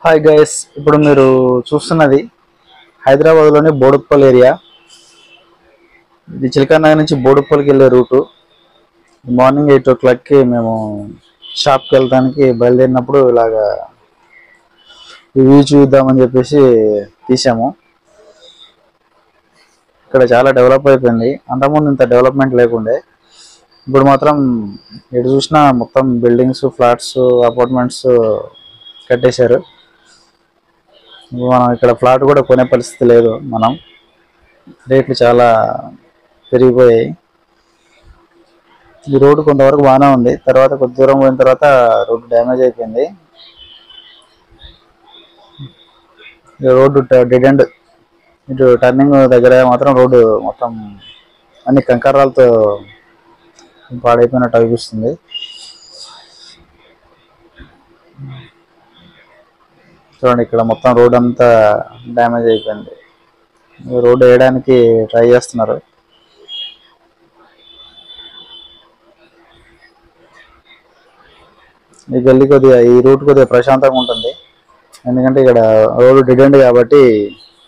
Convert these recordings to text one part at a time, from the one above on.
Hi guys, ఇప్పుడు మీరు చూస్తున్నది హైదరాబాద్లోని బోడుప్పల్ ఏరియా. ఇది చిలకనగర్ నుంచి బోడుప్పల్కి వెళ్ళే రూటు. మార్నింగ్ 8 o'clockకి మేము షాప్కి వెళ్ళడానికి బయలుదేరినప్పుడు ఇలాగా వ్యూ చూద్దామని చెప్పేసి తీసాము. ఇక్కడ చాలా డెవలప్ అయిపోయింది. అంతకుముందు ఇంత డెవలప్మెంట్ లేకుండే. ఇప్పుడు మాత్రం ఎటు చూసినా మొత్తం బిల్డింగ్స్, ఫ్లాట్స్, అపార్ట్మెంట్స్ కట్టేశారు. మనం ఇక్కడ ఫ్లాట్ కూడా కొనే పరిస్థితి లేదు. మనం రేట్లు చాలా పెరిగిపోయాయి. ఈ రోడ్డు కొంతవరకు బాగానే ఉంది. తర్వాత కొద్ది దూరం పోయిన తర్వాత రోడ్డు డ్యామేజ్ అయిపోయింది. ఈ రోడ్డు డెడ్ ఎండ్. ఇటు టర్నింగ్ దగ్గర మాత్రం రోడ్డు మొత్తం అన్ని కంకర్రాలతో పాడైపోయినట్టు అనిపిస్తుంది. చూడండి, ఇక్కడ మొత్తం రోడ్ అంతా డ్యామేజ్ అయిపోయింది. రోడ్డు వేయడానికి ట్రై చేస్తున్నారు. ఈ గల్లీ కొద్దిగా, ఈ రూట్ కొద్దిగా ప్రశాంతంగా ఉంటుంది. ఎందుకంటే ఇక్కడ రోడ్డు డెడ్ ఎండ్ కాబట్టి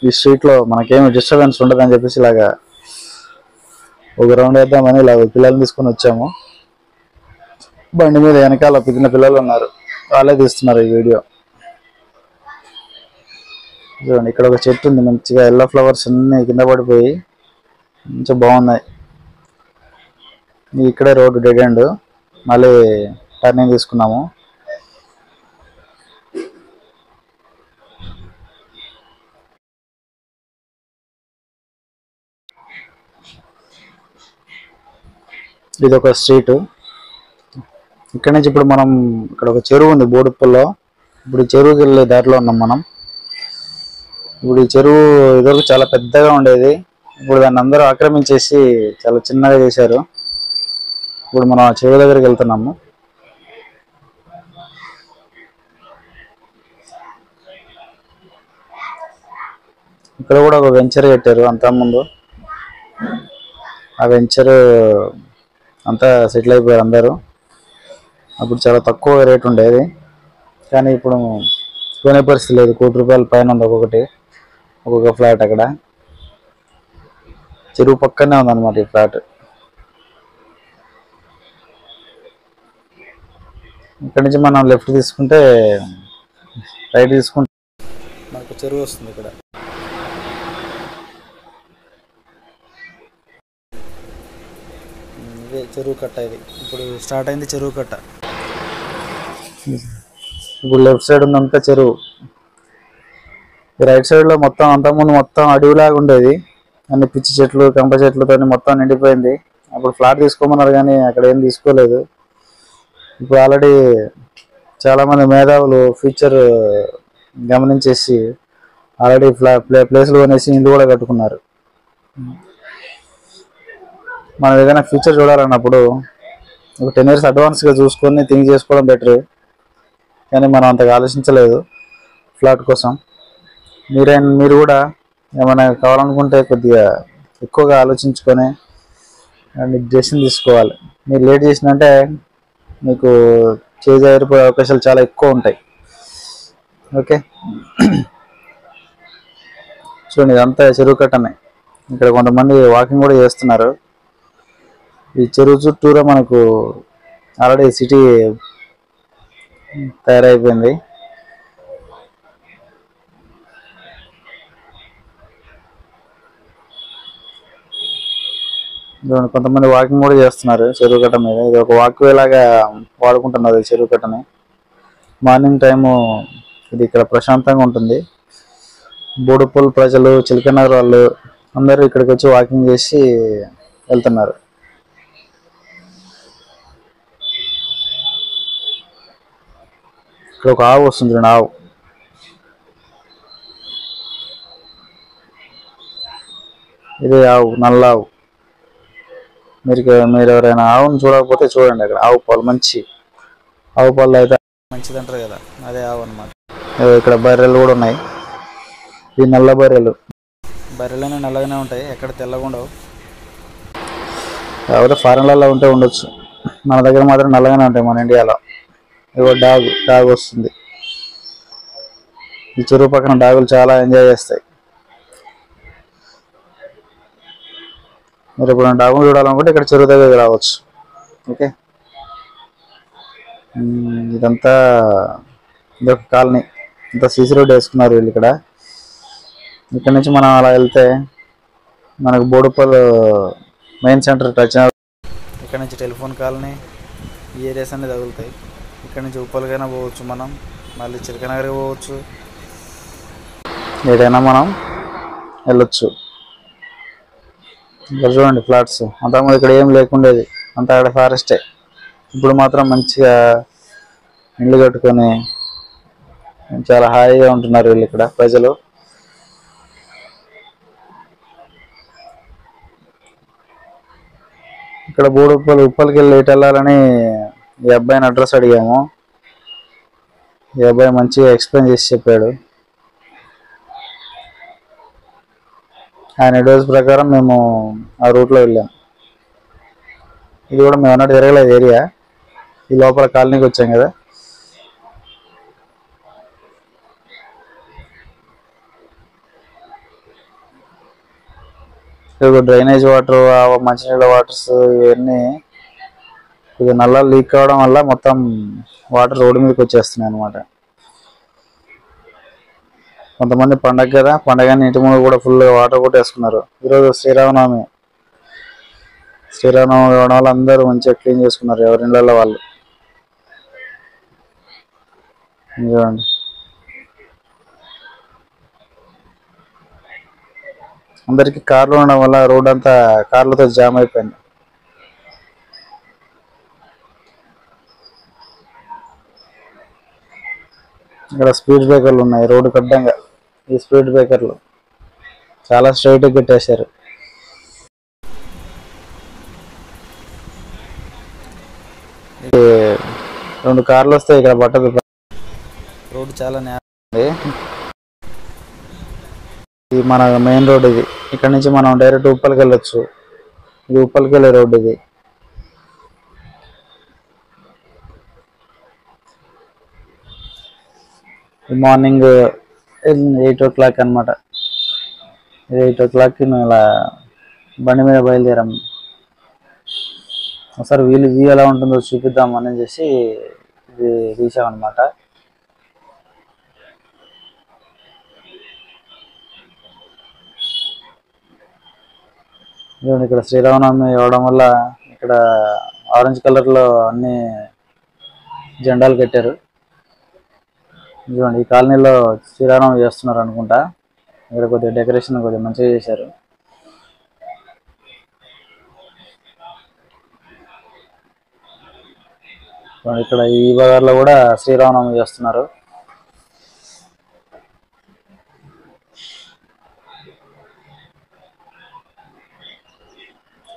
ఈ స్ట్రీట్లో మనకేమి డిస్టర్బెన్స్ ఉండదని చెప్పేసి ఇలాగా ఒక రౌండ్ వేద్దామని ఇలా పిల్లల్ని తీసుకొని వచ్చాము. బండి మీద వెనకాల చిన్న పిల్లలు ఉన్నారు, వాళ్ళే తీస్తున్నారు ఈ వీడియో. చూడండి, ఇక్కడ ఒక చెట్టు ఉంది, మంచిగా ఎల్లో ఫ్లవర్స్ అన్ని కింద పడిపోయి మంచిగా బాగున్నాయి. ఇక్కడే రోడ్డు డెడ్ ఎండ్. మళ్ళీ టర్నింగ్ తీసుకున్నాము. ఇది ఒక స్ట్రీట్. ఇక్కడ నుంచి ఇప్పుడు మనం, ఇక్కడ ఒక చెరువు ఉంది బోడుప్పల్లో. ఇప్పుడు ఈ చెరువుకి వెళ్ళే దారిలో ఉన్నాం మనం. ఇప్పుడు ఈ చెరువు ఇదివరకు చాలా పెద్దగా ఉండేది. ఇప్పుడు దాన్ని అందరూ ఆక్రమించేసి చాలా చిన్నగా చేశారు. ఇప్పుడు మనం ఆ చెరువు దగ్గరికి వెళ్తున్నాము. ఇక్కడ కూడా ఒక వెంచర్ కట్టారు అంతకుముందు. ఆ వెంచర్ అంతా సెటిల్ అయిపోయారు అందరూ. అప్పుడు చాలా తక్కువ రేట్ ఉండేది, కానీ ఇప్పుడు కొనే పరిస్థితి లేదు. ₹1,00,00,000 పైన ఉంది ఒక్కొక్క ఫ్లాట్. అక్కడ చెరువు పక్కనే ఉందన్నమాట ఈ ఫ్లాట్. ఇక్కడ నుంచి మనం లెఫ్ట్ తీసుకుంటే, రైట్ తీసుకుంటే మనకు చెరువు వస్తుంది. ఇక్కడ ఇదే చెరువు కట్ట. ఇది ఇప్పుడు స్టార్ట్ అయింది చెరువు కట్ట. ఇప్పుడు లెఫ్ట్ సైడ్ ఉందంతా చెరువు. రైట్ సైడ్ లో మొత్తం అంతకుముందు మొత్తం అడవిలాగా ఉండేది. అన్ని పిచ్చి చెట్లు, కంప చెట్లతో మొత్తం నిండిపోయింది. అప్పుడు ఫ్లాట్ తీసుకోమన్నారు కానీ అక్కడ ఏం తీసుకోలేదు. ఇప్పుడు ఆల్రెడీ చాలా మంది మేధావులు ఫ్యూచర్ గమనించేసి ఆల్రెడీ ప్లేస్లు కొనేసి ఇల్లు కూడా కట్టుకున్నారు. మనం ఏదైనా ఫ్యూచర్ చూడాలన్నప్పుడు ఒక 10 years అడ్వాన్స్గా చూసుకొని థింక్ చేసుకోవడం బెటర్. కానీ మనం అంతగా ఆలోచించలేదు ఫ్లాట్ కోసం. మీరు కూడా ఏమైనా కావాలనుకుంటే కొద్దిగా ఎక్కువగా ఆలోచించుకొని డెసిషన్ తీసుకోవాలి. మీరు లేట్ చేసినంటే మీకు చేజారిపోయే అవకాశాలు చాలా ఎక్కువ ఉంటాయి. ఓకే, చూడండి, ఇదంతా చెరువు కట్టనే. ఇక్కడ కొంతమంది వాకింగ్ కూడా చేస్తున్నారు. ఈ చెరువు చుట్టూరా మనకు ఆల్రెడీ సిటీ తయారైపోయింది. కొంతమంది వాకింగ్ కూడా చేస్తున్నారు చెరువు కట్ట మీద. ఇది ఒక వాక్వే లాగా వాడుకుంటున్నారు ఈ చెరువు కట్టని. మార్నింగ్ టైము ఇది ఇక్కడ ప్రశాంతంగా ఉంటుంది. బోడుప్పల్ ప్రజలు, చిలకనగర్ వాళ్ళు అందరూ ఇక్కడికి వచ్చి వాకింగ్ చేసి వెళ్తున్నారు. ఇక్కడ ఒక ఆవు వస్తుంది, ఆవు. ఇది ఆవు, నల్ల ఆవు. మీరు ఎవరైనా ఆవును చూడకపోతే చూడండి. అక్కడ ఆవు పాలు, మంచి ఆవు పాలు అయితే మంచిది అంటారు కదా, అదే ఆవు అన్నమాట. ఇక్కడ బర్రెలు కూడా ఉన్నాయి. ఈ నల్ల బర్రెలు. బర్రెలనే నల్లగానే ఉంటాయి, ఎక్కడ తెల్లగా ఉండవు. కాకపోతే ఫారెన్లలో ఉంటే ఉండొచ్చు, మన దగ్గర మాత్రం నల్లగానే ఉంటాయి మన ఇండియాలో. ఇగో డాగ్ వస్తుంది. ఈ చెరువు పక్కన డాగులు చాలా ఎంజాయ్ చేస్తాయి. మీరు ఇప్పుడు డాగులు చూడాలనుకుంటే ఇక్కడ చెరువు దగ్గరికి రావచ్చు. ఓకే, ఇదంతా ఇదొక కాలనీ, ఇంత సీసీ రోడ్ వేసుకున్నారు వీళ్ళు. ఇక్కడ నుంచి మనం అలా వెళ్తే మనకు బోడుపల్ మెయిన్ సెంటర్ టచ్. ఇక్కడ నుంచి టెలిఫోన్ కాలనీ ఈ ఏరియాస్ అన్నీ తగులుతాయి. ఇక్కడ నుంచి ఉప్పలకైనా పోవచ్చు, మనం మళ్ళీ చిలకనగర్కి పోవచ్చు, ఏదైనా మనం వెళ్ళొచ్చు. ఇక్కడ చూడండి ఫ్లాట్స్, అంతకుముందు ఇక్కడ ఏం లేకుండేది, అంతా అక్కడ ఫారెస్టే. ఇప్పుడు మాత్రం మంచిగా ఇల్లు కట్టుకొని చాలా హాయిగా ఉంటున్నారు వీళ్ళు ఇక్కడ ప్రజలు. ఇక్కడ ఉప్పలకి వెళ్ళి ఎటు వెళ్ళాలని ఈ అబ్బాయిని అడ్రస్ అడిగాము. ఈ అబ్బాయి మంచిగా ఎక్స్ప్లెయిన్ చేసి చెప్పాడు. ఆయన అడ్వైస్ ప్రకారం మేము ఆ రూట్లో వెళ్ళాం. ఇది కూడా మేము అన్నట్టు తిరగలేదు ఏరియా, ఈ లోపల కాలనీకి వచ్చాం కదా. ఇక్కడ డ్రైనేజ్ వాటర్, మంచినీళ్ళ వాటర్స్ ఇవన్నీ కొద్దిగా నల్లాలు లీక్ కావడం వల్ల మొత్తం వాటర్ రోడ్డు మీదకి వచ్చేస్తున్నాయి అన్నమాట. కొంతమంది పండగ కదా, పండగ ఇంటి ముందు కూడా ఫుల్గా వాటర్ కొట్టేసుకున్నారు. ఈరోజు శ్రీరామనవమి కావడం వల్ల అందరూ మంచిగా క్లీన్ చేసుకున్నారు ఎవరి ఇళ్ళల్లో వాళ్ళు. చూడండి, అందరికి కార్లు ఉండడం వల్ల రోడ్ అంతా కార్లతో జామ్ అయిపోయింది. ఇక్కడ స్పీడ్ బ్రేకర్లు ఉన్నాయి రోడ్డు కడ్డంగా. ఈ స్పీడ్ బ్రేకర్లు చాలా స్ట్రైట్గా కట్టేశారు. రెండు కార్లు వస్తాయి ఇక్కడ పట్టదు. రోడ్డు చాలా నేరం. ఇది మన మెయిన్ రోడ్. ఇది ఇక్కడ నుంచి మనం డైరెక్ట్ ఉప్పలకి వెళ్ళొచ్చు. ఇది ఉప్పలకి వెళ్ళే రోడ్డు. ఇది మార్నింగ్ 8 o'clock అనమాట. 8 o'clockకి మేము ఇలా బండి మీద బయలుదేరాం. ఒకసారి వ్యూ ఎలా ఉంటుందో చూపిద్దాం అని చేసి ఇది తీసామన్నమాట. ఇక్కడ శ్రీరామనవమి అవడం వల్ల ఇక్కడ ఆరెంజ్ కలర్లో అన్ని జెండాలు కట్టారు. చూడండి, ఈ కాలనీలో శ్రీరామనవమి చేస్తున్నారు అనుకుంటా. ఇక్కడ కొద్దిగా డెకరేషన్ కొద్దిగా మంచిగా చేశారు. ఇక్కడ ఈ బజార్లో కూడా శ్రీరామనవమి చేస్తున్నారు.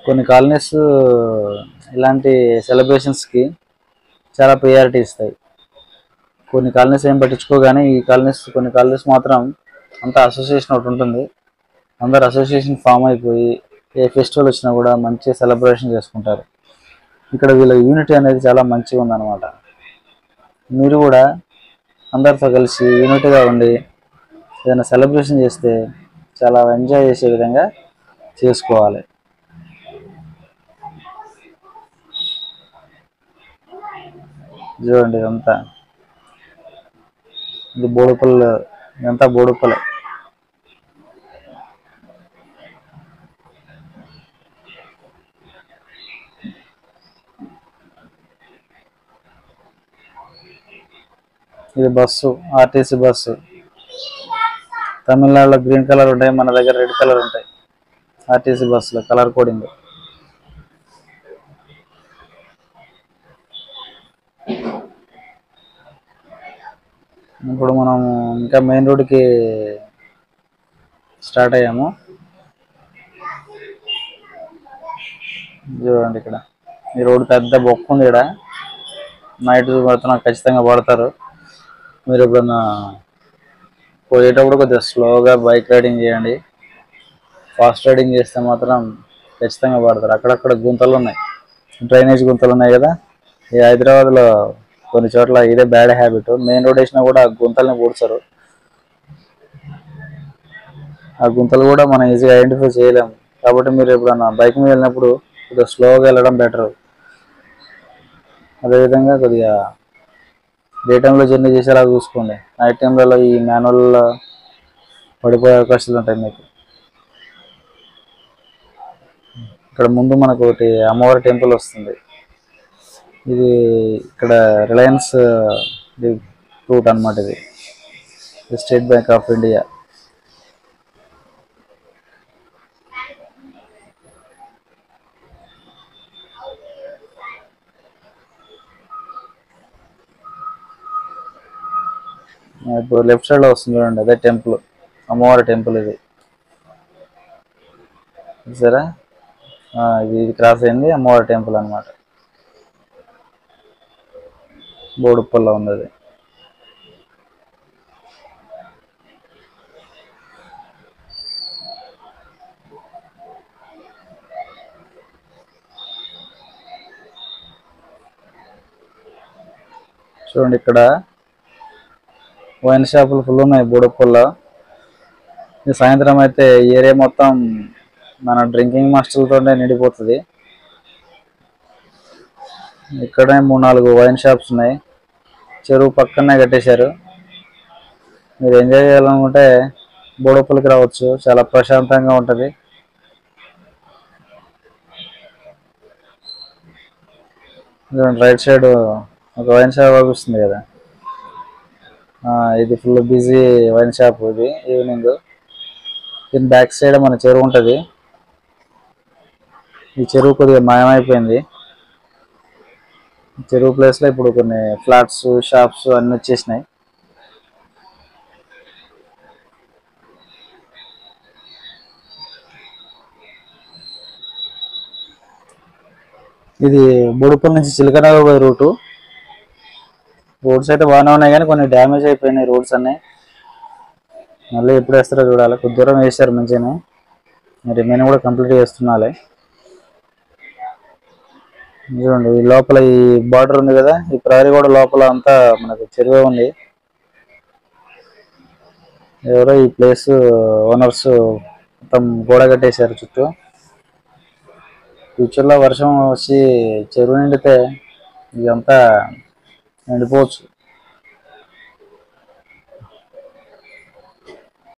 కొన్ని కాలనీస్ ఇలాంటి సెలబ్రేషన్స్కి చాలా ప్రియారిటీ ఇస్తాయి. కొన్ని కాలనీస్ ఏం పట్టించుకో, కానీ కొన్ని కాలనీస్ మాత్రం అంతా అసోసియేషన్ ఒకటి ఉంటుంది. అందరు అసోసియేషన్ ఫామ్ అయిపోయి ఏ ఫెస్టివల్ వచ్చినా కూడా మంచిగా సెలబ్రేషన్ చేసుకుంటారు. ఇక్కడ వీళ్ళ యూనిటీ అనేది చాలా మంచిగా ఉందన్నమాట. మీరు కూడా అందరితో కలిసి యూనిటీగా ఉండి ఏదైనా సెలబ్రేషన్ చేస్తే చాలా ఎంజాయ్ చేసే విధంగా చేసుకోవాలి. చూడండి, ఇదంతా ఇది బోడుపల్, ఇదంతా బోడుపలే. ఇది బస్సు, ఆర్టీసీ బస్సు. తమిళనాడులో గ్రీన్ కలర్ ఉంటాయి, మన దగ్గర రెడ్ కలర్ ఉంటాయి ఆర్టీసీ బస్సులో, కలర్ కోడింగ్. ఇప్పుడు మనం ఇంకా మెయిన్ రోడ్కి స్టార్ట్ అయ్యాము. చూడండి, ఇక్కడ ఈ రోడ్డు పెద్ద బొక్క ఉంది. ఇక్కడ నైట్ పడుతున్నా ఖచ్చితంగా పడతారు. మీరు ఎప్పుడన్నా పోయేటప్పుడు కొద్దిగా స్లోగా బైక్ రైడింగ్ చేయండి. ఫాస్ట్ రైడింగ్ చేస్తే మాత్రం ఖచ్చితంగా పడతారు. అక్కడక్కడ గుంతలు ఉన్నాయి, డ్రైనేజ్ గుంతలు ఉన్నాయి కదా. ఈ హైదరాబాద్లో కొన్ని చోట్ల ఇదే బ్యాడ్ హ్యాబిట్. మెయిన్ రోడ్ వేసినా కూడా గుంతల్ని పూడ్చారు. ఆ గుంతలు కూడా మనం ఈజీగా ఐడెంటిఫై చేయలేము. కాబట్టి మీరు ఎప్పుడన్నా బైక్ మీద వెళ్ళినప్పుడు కొద్దిగా స్లోగా వెళ్ళడం బెటర్. అదేవిధంగా కొద్దిగా డే టైంలో జర్నీ చేసేలా చూసుకోండి. నైట్ టైంలలో ఈ మాన్యువల్ పడిపోయే అవకాశాలు ఉంటాయి మీకు. ఇక్కడ ముందు మనకు ఒకటి అమ్మవారి టెంపుల్ వస్తుంది. ఇది ఇక్కడ రిలయన్స్ రూట్ అనమాట. ఇది స్టేట్ బ్యాంక్ ఆఫ్ ఇండియా. ఇప్పుడు లెఫ్ట్ సైడ్ లో వస్తుంది చూడండి, అదే టెంపుల్, అమ్మవారి టెంపుల్ ఇది. చూసారా, ఇది క్రాస్ అయింది అమ్మవారి టెంపుల్ అనమాట. బోడుప్పల్లో ఉంది అది. చూడండి, ఇక్కడ వైన్ షాపులు ఫుల్ ఉన్నాయి బోడుప్పల్లో. సాయంత్రం అయితే ఏరియా మొత్తం మన డ్రింకింగ్ మాస్టర్లతోనే నిండిపోతుంది. ఇక్కడే 3-4 వైన్ షాప్స్ ఉన్నాయి. చెరువు పక్కనే కట్టేశారు. మీరు ఎంజాయ్ చేయాలనుకుంటే బోడుప్పలకి రావచ్చు, చాలా ప్రశాంతంగా ఉంటుంది. రైట్ సైడ్ ఒక వైన్ షాప్ కనిపిస్తుంది కదా, ఇది ఫుల్ బిజీ వైన్ షాప్. ఇది ఈవినింగ్. దీని బ్యాక్ సైడ్ మన చెరువు ఉంటుంది. ఈ చెరువు కొద్దిగా మాయమైపోయింది. చెరువు ప్లేస్లో ఇప్పుడు కొన్ని ఫ్లాట్స్, షాప్స్ అన్నీ వచ్చేసినాయి. ఇది బోడుప్పల్ నుంచి చిలకనగర్ పోయే రూటు. రోడ్స్ అయితే బాగానే ఉన్నాయి కానీ కొన్ని డ్యామేజ్ అయిపోయినాయి రోడ్స్ అన్నీ. మళ్ళీ ఎప్పుడు వేస్తారో చూడాలి. కొద్ది దూరం వేసారు మంచిగానే, రిమైన్ కూడా కంప్లీట్ చేస్తున్నాలి. చూడండి, ఈ లోపల ఈ బార్డర్ ఉంది కదా, ఈ ప్రహరీ కూడా లోపల అంతా మనకు చెరువే ఉంది. ఎవరో ఈ ప్లేస్ ఓనర్స్ మొత్తం గోడ కట్టేశారు చుట్టూ. ఫ్యూచర్లో వర్షం వచ్చి చెరువు నిండితే ఇదంతా నిండిపోవచ్చు.